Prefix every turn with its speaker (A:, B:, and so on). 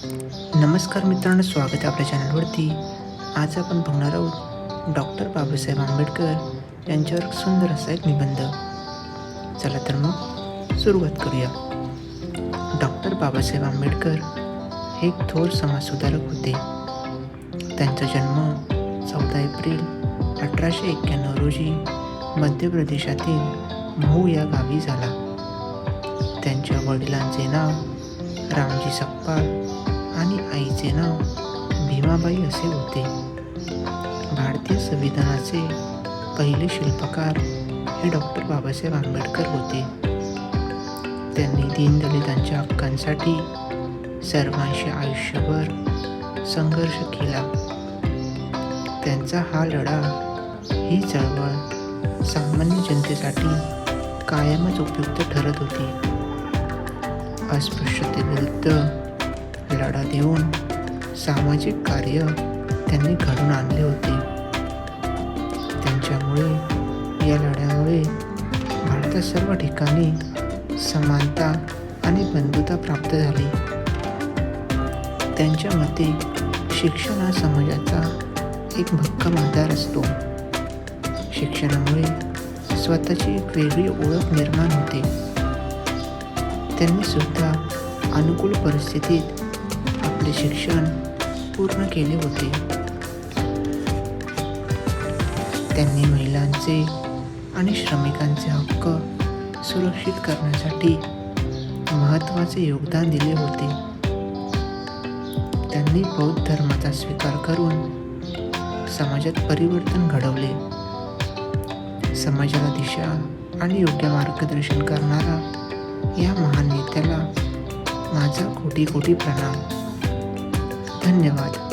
A: नमस्कार मित्रांनो, स्वागत आहे आपल्या चॅनलवरती. आज आपण बघणार आहोत डॉक्टर बाबासाहेब आंबेडकर यांच्यावर सुंदर असा एक निबंध. चला तर मग सुरुवात करूया. डॉक्टर बाबासाहेब आंबेडकर हे एक थोर समाजसुधारक होते. त्यांचा जन्म 14 एप्रिल 1891 रोजी मध्य प्रदेशातील महू या गावी झाला. त्यांच्या वडिलांचे नाव रामजी सकपाळ आणि आईचे नाव भीमाबाई असे होते. भारतीय संविधानाचे पहिले शिल्पकार हे डॉक्टर बाबासाहेब आंबेडकर होते. त्यांनी दीनदलितांच्या हक्कांसाठी सर्वांशी आयुष्यभर संघर्ष केला. त्यांचा हा लढा, ही चळवळ सामान्य जनतेसाठी कायमच उपयुक्त ठरत होती. अस्पृश्यतेविरुद्ध लढा देऊन सामाजिक कार्य त्यांनी घडून आणले होते. त्यांच्यामुळे, या लढ्यामुळे भारतात सर्व ठिकाणी समानता आणि बंधुता प्राप्त झाली. त्यांच्या मते शिक्षण हा समाजाचा एक भक्कम आधार असतो. शिक्षणामुळे स्वतःची एक वेगळी ओळख निर्माण होते. त्यांनी सुद्धा अनुकूल परिस्थितीत आपले शिक्षण पूर्ण केले होते. त्यांनी महिलांचे आणि श्रमिकांचे हक्क सुरक्षित करण्यासाठी महत्त्वाचे योगदान दिले होते. त्यांनी बौद्ध धर्माचा स्वीकार करून समाजात परिवर्तन घडवले. समाजाला दिशा आणि योग्य मार्गदर्शन करणारा या महान नेत्याला माझा कोटी कोटी प्रणाम. धन्यवाद.